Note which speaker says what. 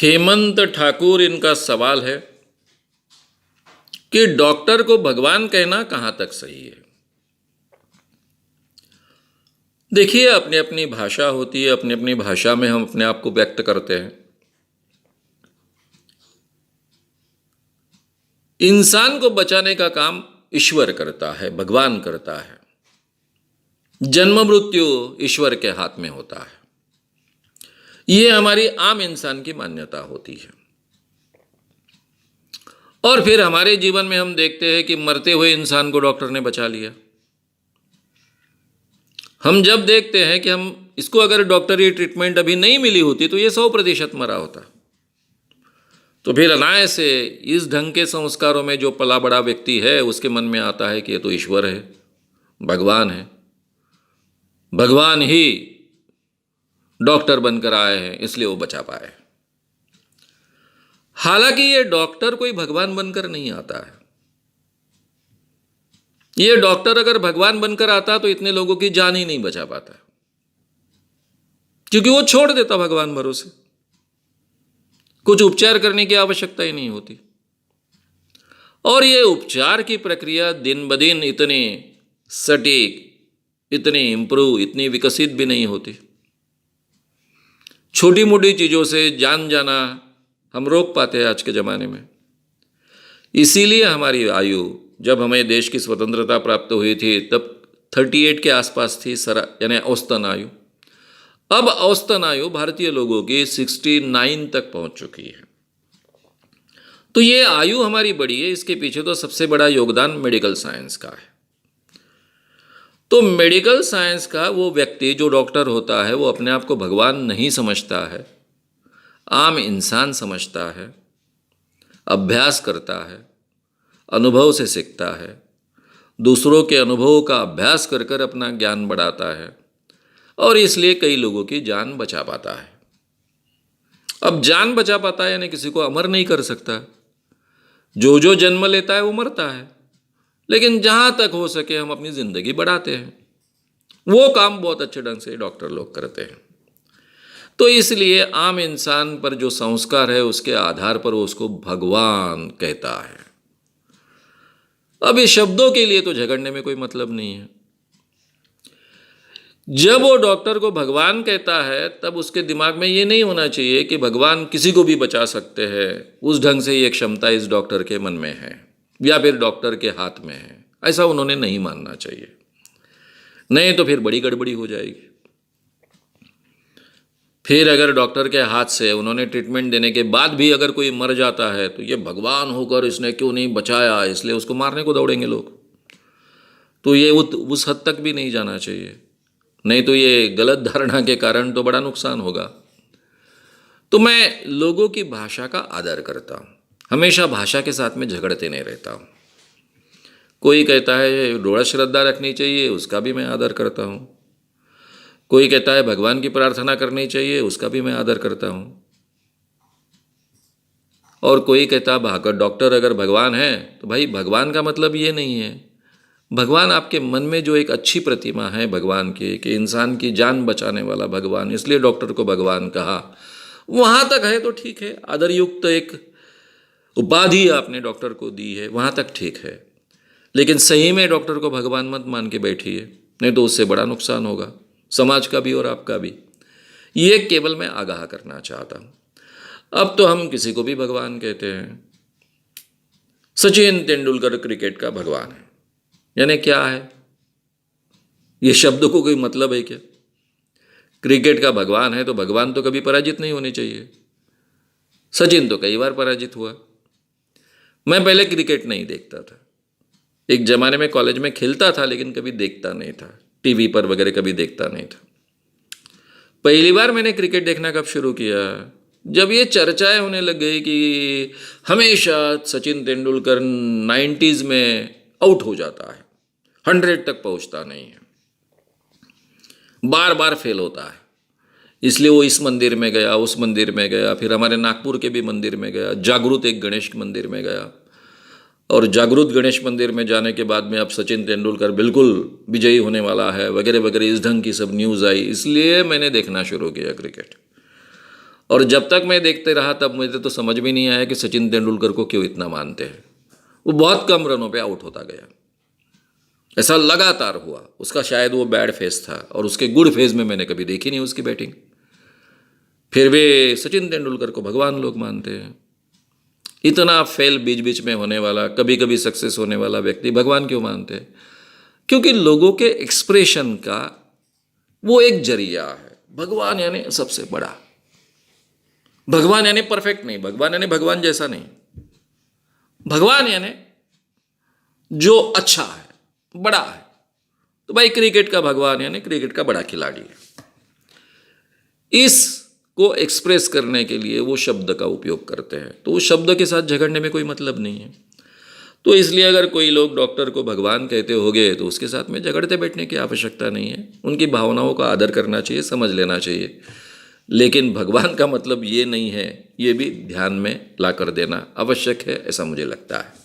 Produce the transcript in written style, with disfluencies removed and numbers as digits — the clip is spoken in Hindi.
Speaker 1: हेमंत ठाकुर, इनका सवाल है कि डॉक्टर को भगवान कहना कहां तक सही है। देखिए, अपनी अपनी भाषा होती है, अपनी अपनी भाषा में हम अपने आप को व्यक्त करते हैं। इंसान को बचाने का काम ईश्वर करता है, भगवान करता है। जन्म मृत्यु ईश्वर के हाथ में होता है। यह हमारी आम इंसान की मान्यता होती है। और फिर हमारे जीवन में हम देखते हैं कि मरते हुए इंसान को डॉक्टर ने बचा लिया। हम जब देखते हैं कि हम इसको अगर डॉक्टरी ट्रीटमेंट अभी नहीं मिली होती तो ये 100% मरा होता। तो फिर अनायास से इस ढंग के संस्कारों में जो पला बड़ा व्यक्ति है उसके मन में आता है कि ये तो ईश्वर है, भगवान है, भगवान ही डॉक्टर बनकर आए हैं इसलिए वो बचा पाए। हालांकि ये डॉक्टर कोई भगवान बनकर नहीं आता है। ये डॉक्टर अगर भगवान बनकर आता तो इतने लोगों की जान ही नहीं बचा पाता, क्योंकि वो छोड़ देता भगवान भरोसे। कुछ उपचार करने की आवश्यकता ही नहीं होती। और ये उपचार की प्रक्रिया दिन ब दिन इतनी सटीक, इतनी इंप्रूव, इतनी विकसित भी नहीं होती। छोटी मोटी चीज़ों से जान जाना हम रोक पाते हैं आज के ज़माने में। इसीलिए हमारी आयु, जब हमें देश की स्वतंत्रता प्राप्त हुई थी तब 38 के आसपास थी, यानी औसतन आयु। अब औसतन आयु भारतीय लोगों की 69 तक पहुंच चुकी है। तो ये आयु हमारी बढ़ी है, इसके पीछे तो सबसे बड़ा योगदान मेडिकल साइंस का है। तो मेडिकल साइंस का वो व्यक्ति जो डॉक्टर होता है वो अपने आप को भगवान नहीं समझता है, आम इंसान समझता है, अभ्यास करता है, अनुभव से सीखता है, दूसरों के अनुभवों का अभ्यास कर कर अपना ज्ञान बढ़ाता है और इसलिए कई लोगों की जान बचा पाता है। अब जान बचा पाता है यानी किसी को अमर नहीं कर सकता। जो जो जन्म लेता है वो मरता है, लेकिन जहाँ तक हो सके हम अपनी ज़िंदगी बढ़ाते हैं। वो काम बहुत अच्छे ढंग से डॉक्टर लोग करते हैं। तो इसलिए आम इंसान पर जो संस्कार है उसके आधार पर वो उसको भगवान कहता है। अब इस शब्दों के लिए तो झगड़ने में कोई मतलब नहीं है। जब वो डॉक्टर को भगवान कहता है तब उसके दिमाग में ये नहीं होना चाहिए कि भगवान किसी को भी बचा सकते हैं। उस ढंग से ये क्षमता इस डॉक्टर के मन में है या फिर डॉक्टर के हाथ में है, ऐसा उन्होंने नहीं मानना चाहिए। नहीं तो फिर बड़ी गड़बड़ी हो जाएगी। फिर अगर डॉक्टर के हाथ से उन्होंने ट्रीटमेंट देने के बाद भी अगर कोई मर जाता है तो ये भगवान होकर इसने क्यों नहीं बचाया, इसलिए उसको मारने को दौड़ेंगे लोग। तो ये उस हद तक भी नहीं जाना चाहिए, नहीं तो ये गलत धारणा के कारण तो बड़ा नुकसान होगा। तो मैं लोगों की भाषा का आदर करता हूँ, हमेशा भाषा के साथ में झगड़ते नहीं रहता हूँ। कोई कहता है दृढ़ श्रद्धा रखनी चाहिए, उसका भी मैं आदर करता हूँ। कोई कहता है भगवान की प्रार्थना करनी चाहिए, उसका भी मैं आदर करता हूँ। और कोई कहता है डॉक्टर अगर भगवान है तो भाई भगवान का मतलब ये नहीं है। भगवान आपके मन में जो एक अच्छी प्रतिमा है भगवान की कि इंसान की जान बचाने वाला भगवान, इसलिए डॉक्टर को भगवान कहा, वहाँ तक है तो ठीक है। आदरयुक्त एक उपाधि आपने डॉक्टर को दी है, वहाँ तक ठीक है। लेकिन सही में डॉक्टर को भगवान मत मान के बैठिए, नहीं तो उससे बड़ा नुकसान होगा, समाज का भी और आपका भी। ये केवल मैं आगाह करना चाहता हूँ। अब तो हम किसी को भी भगवान कहते हैं। सचिन तेंदुलकर क्रिकेट का भगवान है, यानी क्या है? ये शब्दों को कोई मतलब है क्या? क्रिकेट का भगवान है तो भगवान तो कभी पराजित नहीं होने चाहिए। सचिन तो कई बार पराजित हुआ। मैं पहले क्रिकेट नहीं देखता था, एक ज़माने में कॉलेज में खेलता था लेकिन कभी देखता नहीं था, टीवी पर वगैरह कभी देखता नहीं था। पहली बार मैंने क्रिकेट देखना कब शुरू किया? जब ये चर्चाएं होने लग गई कि हमेशा सचिन तेंदुलकर 90s में आउट हो जाता है, 100 तक पहुंचता नहीं है, बार बार फेल होता है, इसलिए वो इस मंदिर में गया, उस मंदिर में गया, फिर हमारे नागपुर के भी मंदिर में गया, जागृत एक गणेश मंदिर में गया, और जागृत गणेश मंदिर में जाने के बाद में अब सचिन तेंदुलकर बिल्कुल विजयी होने वाला है वगैरह वगैरह, इस ढंग की सब न्यूज़ आई, इसलिए मैंने देखना शुरू किया क्रिकेट। और जब तक मैं देखते रहा तब मुझे तो समझ भी नहीं आया कि सचिन तेंदुलकर को क्यों इतना मानते हैं। वो बहुत कम रनों पे आउट होता गया, ऐसा लगातार हुआ। उसका शायद वो बैड फेज था और उसके गुड फेज में मैंने कभी देखी नहीं उसकी बैटिंग। फिर भी सचिन तेंदुलकर को भगवान लोग मानते हैं। इतना फेल बीच बीच में होने वाला, कभी कभी सक्सेस होने वाला व्यक्ति भगवान क्यों मानते हैं? क्योंकि लोगों के एक्सप्रेशन का वो एक जरिया है। भगवान यानी सबसे बड़ा, भगवान यानी परफेक्ट नहीं, भगवान यानी भगवान जैसा नहीं, भगवान यानी जो अच्छा है, बड़ा है। तो भाई क्रिकेट का भगवान यानी क्रिकेट का बड़ा खिलाड़ी है। इसको एक्सप्रेस करने के लिए वो शब्द का उपयोग करते हैं, तो उस शब्द के साथ झगड़ने में कोई मतलब नहीं है। तो इसलिए अगर कोई लोग डॉक्टर को भगवान कहते होंगे तो उसके साथ में झगड़ते बैठने की आवश्यकता नहीं है। उनकी भावनाओं का आदर करना चाहिए, समझ लेना चाहिए। लेकिन भगवान का मतलब ये नहीं है, ये भी ध्यान में ला कर देना आवश्यक है, ऐसा मुझे लगता है।